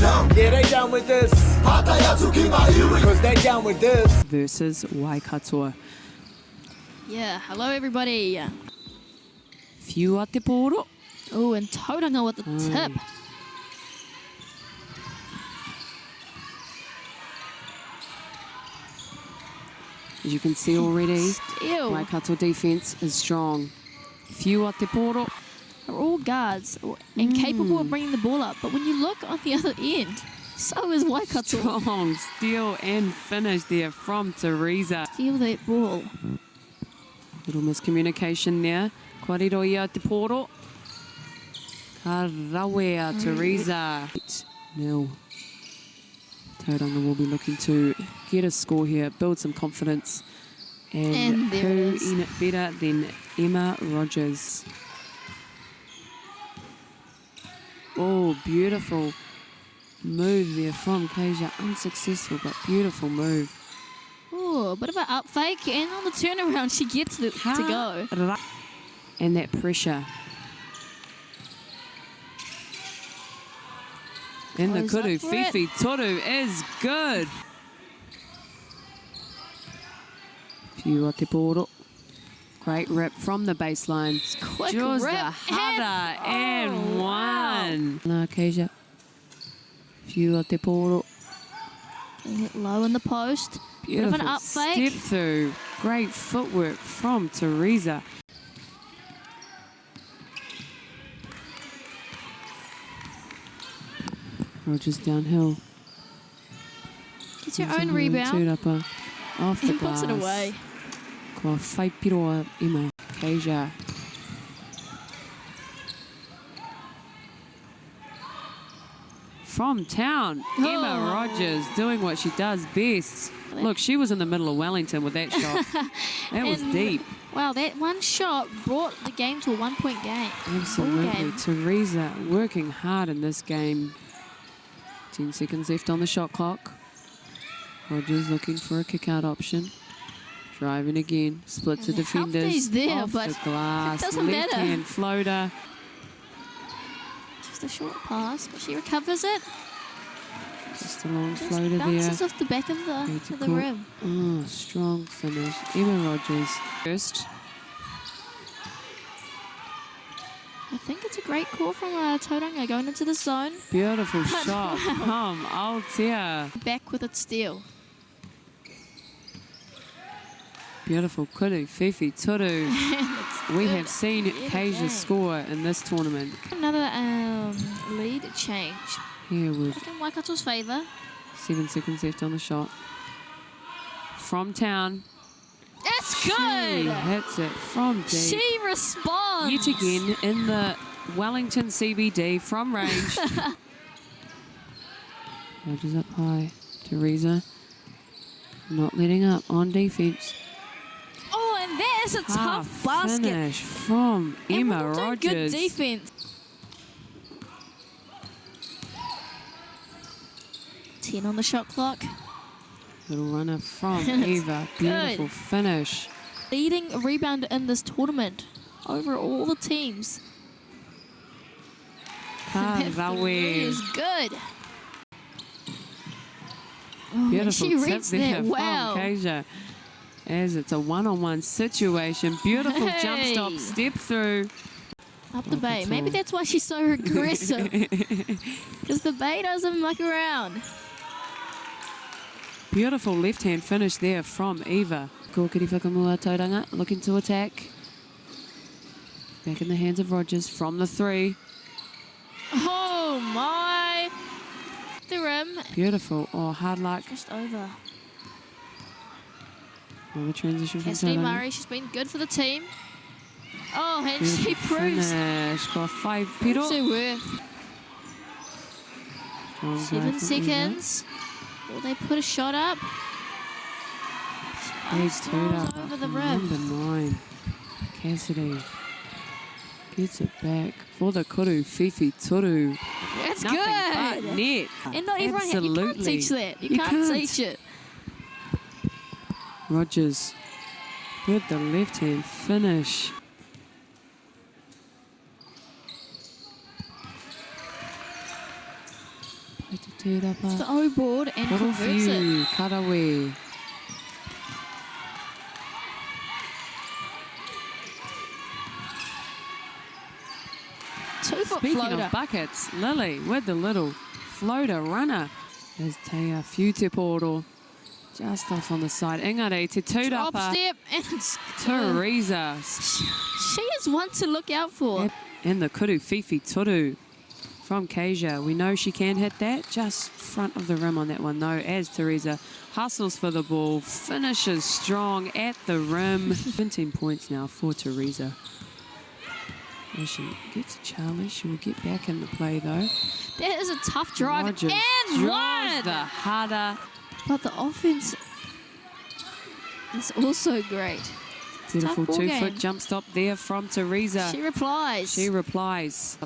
Yeah, they down with this. Because they down with this. Versus Waikato. Yeah, hello everybody. Whiua te pōro. Oh, and Tauranga with the tip. As you can see already, Still, Waikato defence is strong. Whiua te pōro. are all guards and capable of bringing the ball up. But when you look on the other end, so is Waikato. Strong steal and finish there from Teresa. Steal that ball. Little miscommunication there. Kōrero ia te pōro. Ka rawea Teresa. 8-0. Tauranga will be looking to get a score here, build some confidence. And there who it is. in it better than Emma Rogers. Oh, beautiful move there from Kasia. Unsuccessful, but beautiful move. Oh, a bit of an up fake, and on the turnaround, she gets it to go. And that pressure. And the Goes kuru, up for it. Fifi Toru is good. Whiua te pōro. Great rip from the baseline. Quick Jaws rip. the header and wow. one. Na Kasia. Whiua te pōro. Getting it low in the post. Bit of Beautiful an up step fake. through. Great footwork from Teresa. Rogers downhill. Gets your own rebound Tūrapa off the and glass. puts it away. Kua whai piroa Emma Kasia. From town, Emma Oh. Rogers doing what she does best. Look, she was in the middle of Wellington with that shot. That was And deep. Wow, that one shot brought the game to a 1-point game. Absolutely. Ball game. Teresa working hard in this game. 10 seconds left on the shot clock. Rogers looking for a kick-out option. Driving again. Split to And the defenders. healthy's there, off but the glass. it doesn't matter. Left-hand floater. Just a short pass, but she recovers it. Just a long Just floater bounces there. off the back of the rim. Oh, strong finish. Emma Rogers first. I think it's a great call from Tauranga going into the zone. Beautiful shot from Altea. Back with its steal. Beautiful kuru, Fifi Toru. We have seen Good Kasia game. score in this tournament. Another lead change. Here with In Waikato's favour. 7 seconds left on the shot. From town. That's She good. hits it from deep. She responds. Yet again in the Wellington CBD from range. Rogers up high. Teresa not letting up on defence. Oh, and that is a tough basket. Finish from And Emma we're doing good Rogers. defense. 10 on the shot clock. Little runner from Eva. Beautiful finish. Leading rebound in this tournament over all the teams. Ka That three rawe. is good. Oh, Beautiful she tip reads there that from well. Kasia. As it's a one-on-one situation. Beautiful jump Hey. stop, step through. Up the Not bay. at Maybe all. that's why she's so aggressive. Because the bay doesn't muck around. Beautiful left-hand finish there from Eva. Kōkiri whakamua Tauranga looking to attack. Back in the hands of Rogers from the three. Oh my. The rim. Beautiful. Oh, hard luck. Just over. Another transition from Cassidy Tauranga. Murray, she's been good for the team. Oh, and she Beautiful proves finish. Ka whai piro. her worth. Strong 7 drive from Eva. seconds. Will they put a shot up? Big Slides tūrapa over the from rim. number 9. Cassidy gets it back for the kuru, Fifi Toru. That's Nothing good. but net. And not everyone, you can't Absolutely. teach that. You can't teach it. Rogers with the left-hand finish. Tūrapa. The O board and converts it. Korofiu, Karawe. Two-foot Speaking floater. of buckets, Lily with the little floater runner is Te Whiuteporo. Just off on the side. Engari te Drop tūrapa. step and it's Teresa. She is one to look out for. And the kuru Fifi Toru from Kasia. We know she can hit that. Just front of the rim on that one though, as Teresa hustles for the ball, finishes strong at the rim. 17 points now for Teresa. As she gets Charlie, she will get back in the play though. That is a tough drive. Rogers And draws one! the harder. But the offense is also great. Beautiful ball 2-foot game. jump stop there from Teresa. She replies. She replies.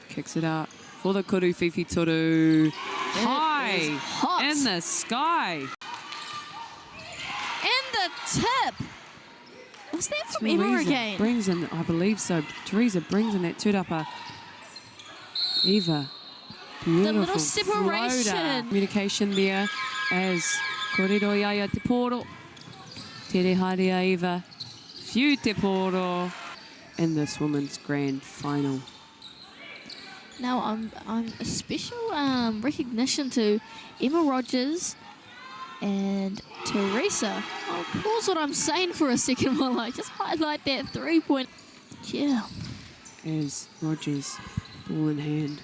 Kicks it out for the kuru Fifi Toru. High is hot. in the sky. And the tip. Was that from Emma Teresa again? brings in, I believe so. Teresa brings in that tūrapa. Eva. Beautiful little separation. floater. Communication there as Kōrero Iaia Te Poro. Tere Haria Eva. Whiuteporo in this women's grand final. Now, I'm a special recognition to Emma Rogers and Teresa. I'll pause what I'm saying for a second while I just highlight that 3-point. Yeah. As Rogers, ball in hand.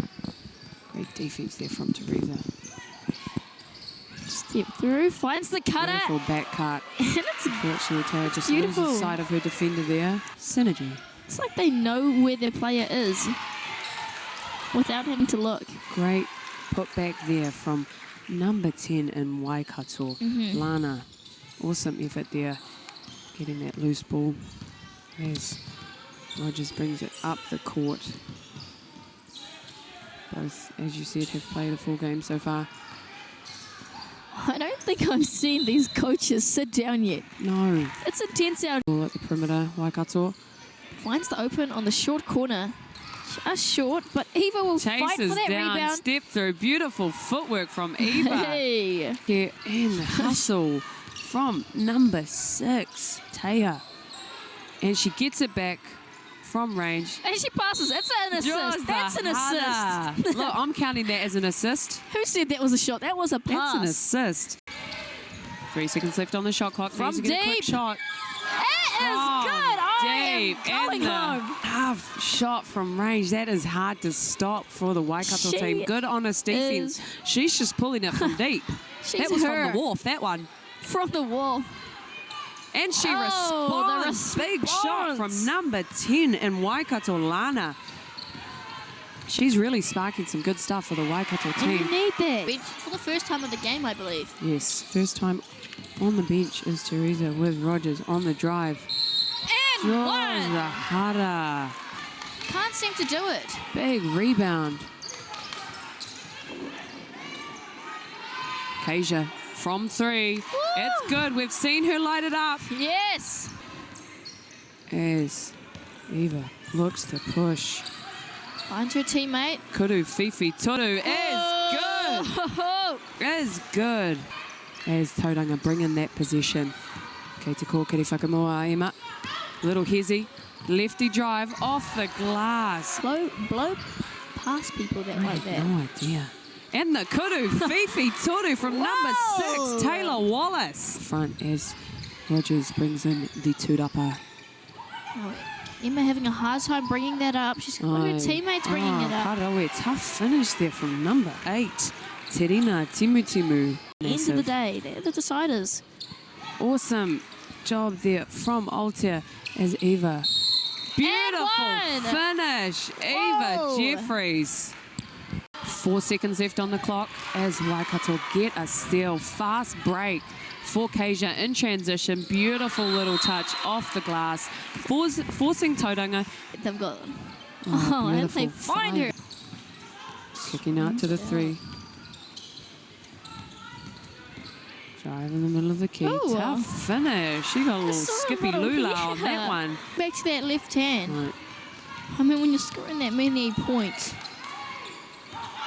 Great defense there from Teresa. Step through, finds the cutter. Beautiful back cut. And it's Unfortunately, Tara just beautiful. loses sight of her defender there. Synergy. It's like they know where their player is without having to look. Great put back there from number 10 in Waikato. Lana. Awesome effort there. Getting that loose ball. As Rogers brings it up the court. Both, as you said, have played a full game so far. I don't think I've seen these coaches sit down yet. No. It's intense out. Ball at the perimeter, Waikato. Finds the open on the short corner. Just short, but Eva will fight for Chases that down, rebound. step through. Beautiful footwork from Eva. Hey. Yeah, and the hustle from number 6, Taya. And she gets it back from range. And she passes. It's an Draws assist. the That's an harder. assist. Look, I'm counting that as an assist. Who said that was a shot? That was a That's pass. an assist. 3 seconds left on the shot clock. From Needs to get a quick deep. shot. It is From good. I deep. am going And the home. tough shot from range. That is hard to stop for the Waikato She team. Good honest defense. She's just pulling it from deep. She's That was her. from the wharf, that one. From the wall. And she Oh, the responds. Big shot response. from number 10 in Waikato, Lana. She's really sparking some good stuff for the Waikato And team. you need that. For the first time of the game, I believe. Yes, first time on the bench is Teresa with Rogers on the drive. And Draws one. the harder. Can't seem to do it. Big rebound. Kasia from 3. Woo! It's good. We've seen her light it up. Yes. As Eva looks to push. Finds her teammate. Kuru Fifi Toru is good. Oh. Is good. As Tauranga bring in that possession. Kei te kōkiri whakamoa Emma. Little hezzy. Lefty drive off the glass. Blow past people that like that. No idea. And the Kuru Fifi Toru from number Whoa. 6, Taylor Wallace. Front as Rogers brings in the tūrapa. Oh, Emma having a hard time bringing that up. She's got her teammates bringing it up. Karawe, tough finish there from number 8, Terina Timu. End of the day, they're the deciders. Awesome job there from Altair as Eva. Beautiful And one. finish. Whoa. Eva Jeffries. 4 seconds left on the clock as Waikato get a steal. Fast break for Kasia in transition. Beautiful little touch off the glass. Forcing Tauranga. They've got them. Oh, and they beautiful find her. Kicking out to the 3. Drive in the middle of the key. Ooh. Tough finish. She got a little Sort of skippy little- lula on that yeah. one. Back to that left hand. Right. I mean, when you're scoring that many points,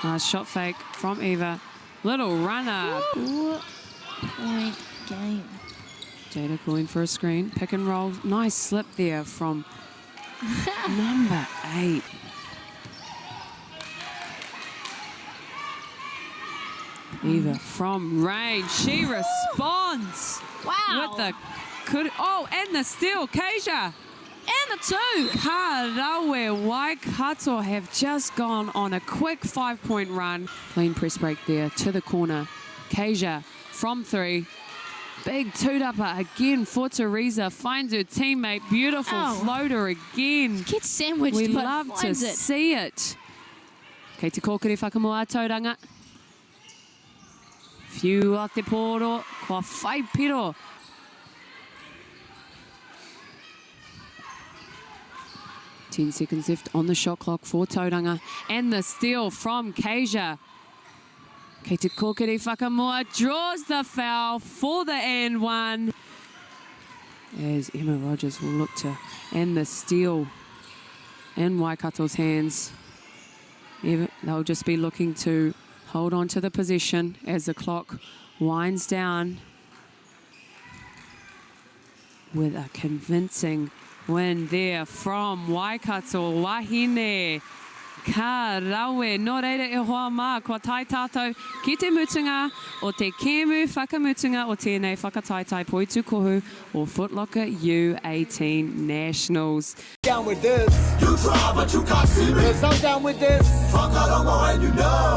Nice shot fake from Eva. Little runner. 4-point game. Jada going for a screen. Pick and roll. Nice slip there from number 8. Eva from range. She responds. Wow. With the and the steal. Kasia. And the 2. Karawe Waikato have just gone on a quick 5-point run. Clean press break there to the corner. Kasia from 3. Big toot-upper again for Teresa. Finds her teammate. Beautiful floater again. Gets sandwiched, We but love to finds it. see it. Kei te kōkiri whakamoa Tauranga. Whiu a te pōro. Kua whai piro. Ten seconds left on the shot clock for Tauranga. And the steal from Kasia. Kei te kōkiri whakamoa draws the foul for the and 1. As Emma Rogers will look to end the steal in Waikato's hands. They'll just be looking to hold on to the possession as the clock winds down with a convincing win there from Waikato. Wāhine, ka rawe, nō reira e hoa mā, kua tai tātou ki te mutunga o te kēmu whakamutunga o tēnei whakataitai poitu kohu o Footlocker U18 Nationals. Down with this. You try, but you can't see me. 'Cause I'm down with this. Whakarongo and you know.